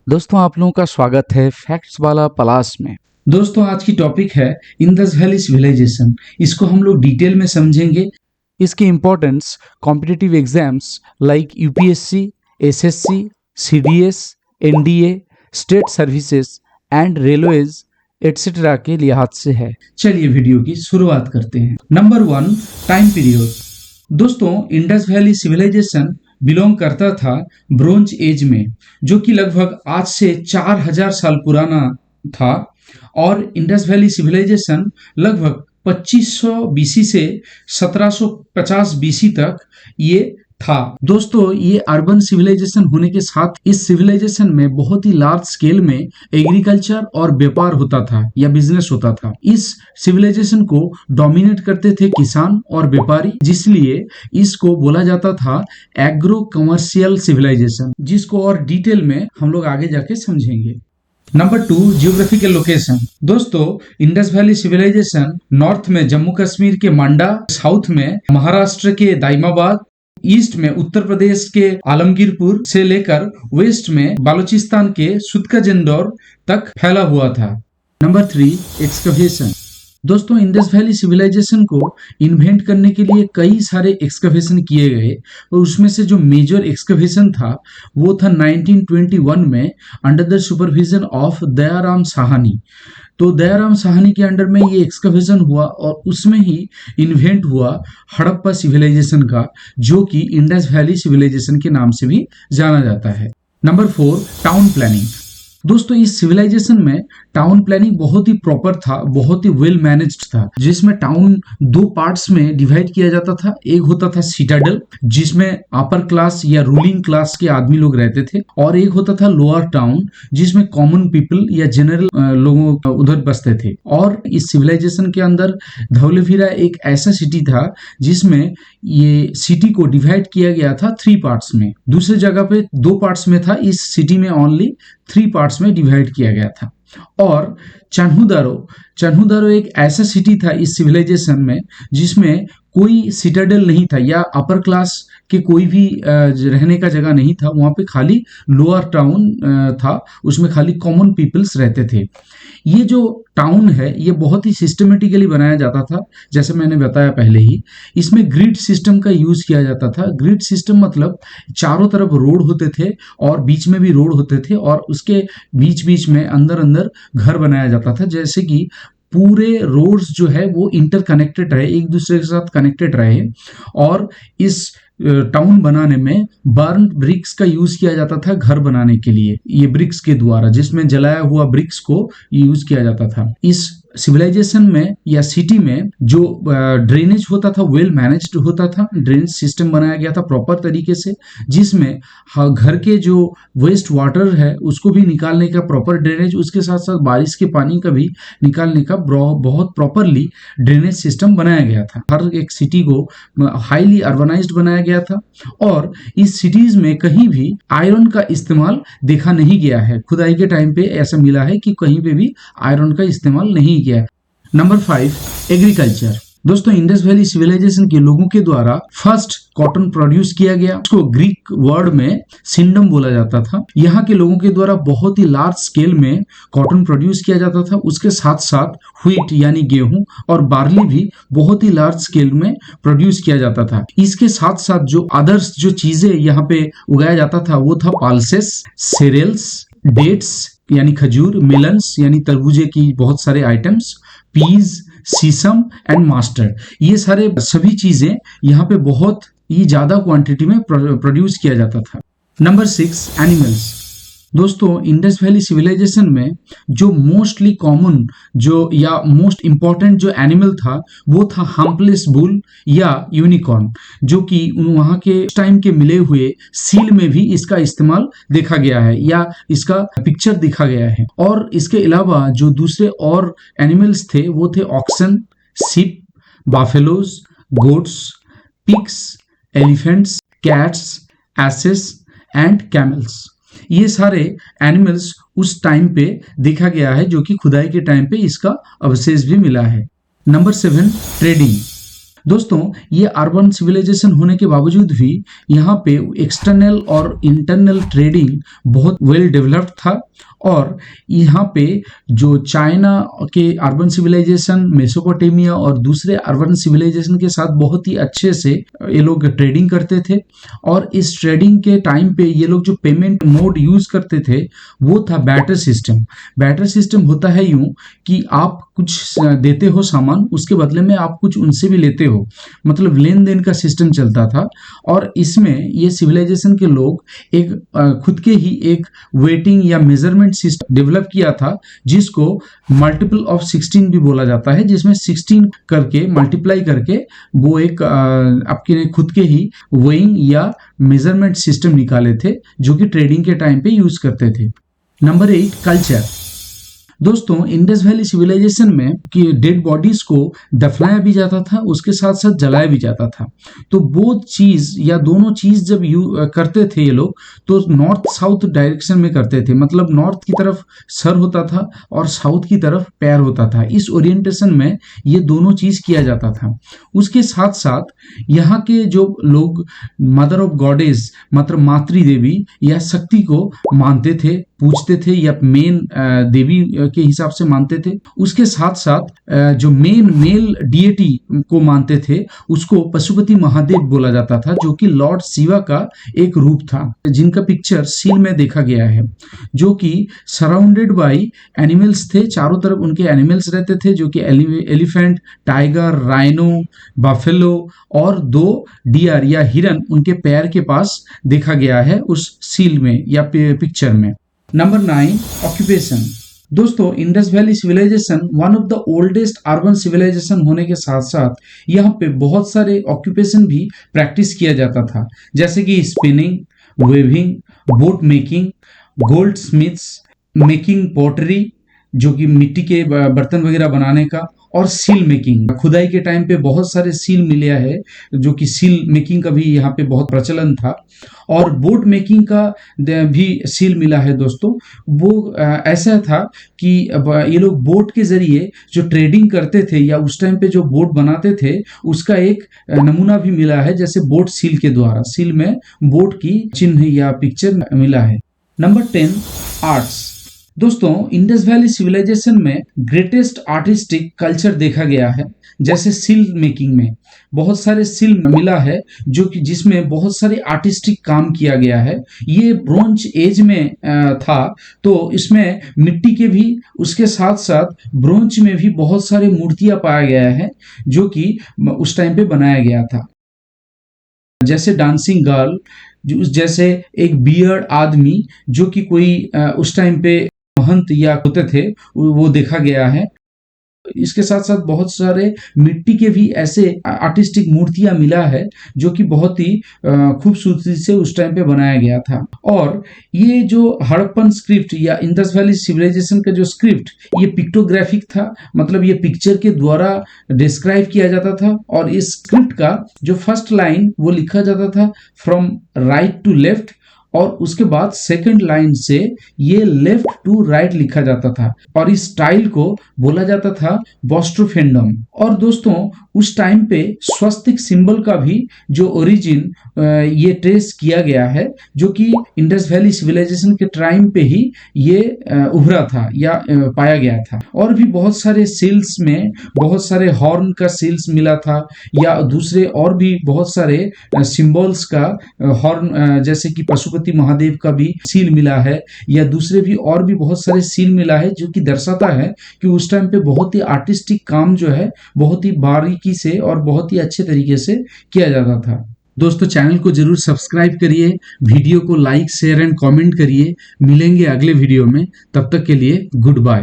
दोस्तों आप लोगों का स्वागत है फैक्ट्स वाला पलास में। दोस्तों आज की टॉपिक है इंडस वैली सिविलाइजेशन। इसको हम लोग डिटेल में समझेंगे। इसकी importance competitive exams like UPSC, SSC, CDS, NDA, state services and railways etcetera के लिहाज से है। चलिए वीडियो की शुरुआत करते हैं। Number 1, time period. दोस्तों इंडस वैली सिविलाइजेशन बिलोंग करता था ब्रोंज एज में, जो कि लगभग आज से 4000 साल पुराना था। और इंडस वैली सिविलाइजेशन लगभग 2500 बीसी से 1750 बीसी तक ये था। दोस्तों ये अर्बन सिविलाइजेशन होने के साथ इस सिविलाइजेशन में बहुत ही लार्ज स्केल में एग्रीकल्चर और व्यापार होता था या बिजनेस होता था। इस सिविलाइजेशन को डोमिनेट करते थे किसान और व्यापारी, जिसलिए इसको बोला जाता था एग्रो कमर्शियल सिविलाइजेशन, जिसको और डिटेल में हम लोग आगे जाके समझेंगे। Number 2, geographical location. दोस्तों इंडस वैली सिविलाइजेशन नॉर्थ में जम्मू कश्मीर के मांडा, साउथ में महाराष्ट्र के दाइमाबाद, ईस्ट में उत्तर प्रदेश के आलमगीरपुर से लेकर वेस्ट में बालूचिस्तान के सुदकाजिंदौर तक फैला हुआ था। Number 3, excavation. दोस्तों इंडस वैली सिविलाइजेशन को इन्वेंट करने के लिए कई सारे एक्सकवेशन किए गए, और उसमें से जो मेजर एक्सकवेशन था वो था 1921 में under the supervision of Dayaram Sahni. तो दयाराम साहनी के अंडर में ये एक्सकवेशन हुआ और उसमें ही इन्वेंट हुआ हड़प्पा सिविलाइजेशन का, जो कि इंडस वैली सिविलाइजेशन के नाम से भी जाना जाता है। Number 4, town planning. दोस्तों इस सिविलाइजेशन में टाउन प्लानिंग बहुत ही प्रॉपर था, बहुत ही वेल मैनेज्ड था, जिसमें टाउन 2 पार्ट्स में डिवाइड किया जाता था। एक होता था सिटाडल, जिसमें अपर क्लास या रूलिंग क्लास के आदमी लोग रहते थे, और एक होता था लोअर टाउन, जिसमें कॉमन पीपल या जनरल लोगों उधर बसते थे। और इस सिविलाइजेशन के अंदर धौलावीरा एक ऐसा सिटी था जिसमें ये सिटी को डिवाइड किया गया था 3 पार्ट्स में। दूसरी जगह पे 2 पार्ट्स में था, इस सिटी में ओनली 3 पार्ट्स में डिवाइड किया गया था। और चन्हुदारो एक ऐसा सिटी था इस सिविलाइजेशन में जिसमें कोई सिटाडेल नहीं था या अपर क्लास के कोई भी रहने का जगह नहीं था। वहां पे खाली लोअर टाउन था, उसमें खाली कॉमन पीपल्स रहते थे। ये जो टाउन है ये बहुत ही सिस्टमेटिकली बनाया जाता था, जैसे मैंने बताया पहले ही। इसमें ग्रिड सिस्टम का यूज किया जाता था। ग्रिड सिस्टम मतलब चारों तरफ रोड होते थे और बीच में भी रोड होते थे, और उसके बीच बीच में अंदर अंदर घर बनाया जाता था, जैसे कि पूरे रोड्स जो है वो इंटरकनेक्टेड रहे, एक दूसरे के साथ कनेक्टेड रहे। और इस टाउन बनाने में बर्न ब्रिक्स का यूज किया जाता था घर बनाने के लिए, ये ब्रिक्स के द्वारा, जिसमें जलाया हुआ ब्रिक्स को यूज किया जाता था। इस सिविलाइजेशन में या सिटी में जो ड्रेनेज होता था वेल मैनेज्ड होता था। ड्रेनेज सिस्टम बनाया गया था प्रॉपर तरीके से, जिसमें घर के जो वेस्ट वाटर है उसको भी निकालने का प्रॉपर ड्रेनेज, उसके साथ साथ बारिश के पानी का भी निकालने का बहुत प्रॉपरली ड्रेनेज सिस्टम बनाया गया था। हर एक सिटी को हाईली अर्बनाइज्ड बनाया गया था, और इस सिटीज में कहीं भी आयरन का इस्तेमाल देखा नहीं गया है। खुदाई के टाइम पे ऐसा मिला है कि कहीं पे भी आयरन का इस्तेमाल नहीं किया। Number 5, agriculture. दोस्तों इंडस वैली सिविलाइजेशन के लोगों के द्वारा फर्स्ट कॉटन प्रोड्यूस किया गया, उसको ग्रीक वर्ड में सिंडम बोला जाता था। यहाँ के लोगों के द्वारा बहुत ही लार्ज स्केल में कॉटन प्रोड्यूस किया जाता था। उसके साथ साथ व्हीट यानी गेहूं और बार्ली भी बहुत ही लार्ज स्केल में प्रोड्यूस किया जाता था। इसके साथ साथ जो अदर्स जो चीजें यहाँ पे उगाया जाता था वो था पल्सेस, सेरेल्स, डेट्स यानी खजूर, मिलन्स यानी तरबूजे की बहुत सारे items, peas, sesame and mustard. ये सारे सभी चीजें यहाँ पे बहुत ही ज्यादा क्वांटिटी में प्रोड्यूस किया जाता था। Number 6, animals. दोस्तों इंडस वैली सिविलाइजेशन में जो मोस्टली कॉमन जो या मोस्ट इंपॉर्टेंट जो एनिमल था वो था हम्पलेस बुल या यूनिकॉर्न, जो कि वहां के टाइम के मिले हुए सील में भी इसका इस्तेमाल देखा गया है या इसका पिक्चर दिखा गया है। और इसके अलावा जो दूसरे और एनिमल्स थे वो थे oxen, sheep, buffaloes, goats, pigs, elephants, cats, asses and camels. ये सारे एनिमल्स उस टाइम पे देखा गया है, जो कि खुदाई के टाइम पे इसका अवशेष भी मिला है। Number 7, trading. दोस्तों ये अर्बन सिविलाइजेशन होने के बावजूद भी यहाँ पे एक्सटर्नल और इंटरनल ट्रेडिंग बहुत वेल डेवलप्ड था और यहाँ पे जो चाइना के अर्बन सिविलाइजेशन, मेसोपोटामिया और दूसरे अर्बन सिविलाइजेशन के साथ बहुत ही अच्छे से ये लोग ट्रेडिंग करते थे और इस ट्रेडिंग के टाइम पे ये लोग जो पेमेंट मोड यूज करते थे वो था बैटर सिस्टम। बैटर सिस्टम होता है यूं कि आप कुछ देते हो सामान, उसके बदले में आप कुछ उनसे भी लेते हो, मतलब लेन देन का सिस्टम चलता था। और इसमें ये सिविलाइजेशन के लोग एक खुद के ही एक वेटिंग या मेजरमेंट सिस्टम डेवलप किया था जिसको मल्टीपल ऑफ 16 भी बोला जाता है, जिसमें 16 करके मल्टीप्लाई करके वो एक आपके खुद के ही वेइंग या मेजरमेंट सिस्टम निकाले थे जो कि ट्रेडिंग के टाइम पे यूज करते थे। Number 8, culture. दोस्तों इंडस वैली सिविलाइजेशन में कि डेड बॉडीज को दफनाया भी जाता था, उसके साथ साथ जलाया भी जाता था। तो वो चीज या दोनों चीज जब करते थे ये लोग तो नॉर्थ साउथ डायरेक्शन में करते थे, मतलब नॉर्थ की तरफ सर होता था और साउथ की तरफ पैर होता था। इस ओरिएंटेशन में ये दोनों चीज किया जाता था। उसके साथ साथ यहाँ के जो लोग मदर ऑफ गॉडेस, मतलब मातृ देवी या शक्ति को मानते थे, पूजते थे या मेन देवी के हिसाब से मानते थे। उसके साथ साथ जो मेन मेल डीएटी को मानते थे उसको पशुपति महादेव बोला जाता था, जो कि लॉर्ड शिवा का एक रूप था, जिनका पिक्चर सील में देखा गया है, जो कि सराउंडेड बाय एनिमल्स थे। चारों तरफ उनके एनिमल्स रहते थे जो कि एलिफेंट, टाइगर, राइनो, बफेलो और 2 डियर या हिरन उनके पैर के पास देखा गया है उस सील में या पिक्चर में। Number 9, occupation. दोस्तों Indus valley civilisation one of the oldest urban civilisation होने के साथ साथ यहाँ पे बहुत सारे ऑक्यूपेशन भी प्रैक्टिस किया जाता था, जैसे कि spinning, weaving, boat making, goldsmiths, making pottery जो कि मिट्टी के बर्तन वगैरह बनाने का, और सील मेकिंग। खुदाई के टाइम पे बहुत सारे सील मिले हैं जो कि सील मेकिंग का भी यहाँ पे बहुत प्रचलन था, और बोट मेकिंग का भी सील मिला है। दोस्तों वो ऐसा था कि ये लोग बोट के जरिए जो ट्रेडिंग करते थे या उस टाइम पे जो बोट बनाते थे उसका एक नमूना भी मिला है, जैसे बोट सील के द्वारा सील में बोट की चिन्ह या पिक्चर मिला है। Number 10, arts. दोस्तों इंडस वैली सिविलाइजेशन में ग्रेटेस्ट आर्टिस्टिक कल्चर देखा गया है, जैसे सील मेकिंग में बहुत सारे सील मिला है जो कि जिसमें बहुत सारे आर्टिस्टिक काम किया गया है। ये ब्रोंज एज में था, तो इसमें मिट्टी के भी उसके साथ साथ ब्रोंज में भी बहुत सारे मूर्तियां पाया गया है जो कि उस टाइम पे बनाया गया था, जैसे डांसिंग गर्ल, जैसे एक बियर्ड आदमी जो कि कोई उस टाइम पे महंत या होते थे वो देखा गया है। इसके साथ साथ बहुत सारे मिट्टी के भी ऐसे आर्टिस्टिक मूर्तियां मिला है जो कि बहुत ही खूबसूरती से उस टाइम पे बनाया गया था। और ये जो हड़प्पन स्क्रिप्ट या इंडस वैली सिविलाइजेशन का जो स्क्रिप्ट ये पिक्टोग्राफिक था, मतलब ये पिक्चर के द्वारा डिस्क्राइब किया जाता था। और इस स्क्रिप्ट का जो फर्स्ट लाइन वो लिखा जाता था फ्रॉम राइट टू लेफ्ट, और उसके बाद सेकंड लाइन से ये लेफ्ट टू राइट लिखा जाता था, और इस स्टाइल को बोला जाता था बॉस्ट्रोफेंडम। और दोस्तों उस टाइम पे स्वस्तिक सिंबल का भी जो ओरिजिन ये ट्रेस किया गया है, जो कि इंडस वैली सिविलाइजेशन के टाइम पे ही ये उभरा था या पाया गया था। और भी बहुत सारे सील्स में बहुत सारे हॉर्न का सील्स मिला था, या दूसरे और भी बहुत सारे सिंबल्स का हॉर्न, जैसे कि पशुपति महादेव का भी सील मिला है, या दूसरे भी और भी बहुत सारे सील मिला है, जो कि दर्शाता है कि उस टाइम पे बहुत ही आर्टिस्टिक काम जो है बहुत ही बारीकी से और बहुत ही अच्छे तरीके से किया जाता था। दोस्तों चैनल को जरूर सब्सक्राइब करिए, वीडियो को लाइक, शेयर एंड कमेंट करिए। मिलेंगे अगले वीडियो में, तब तक के लिए गुड बाय।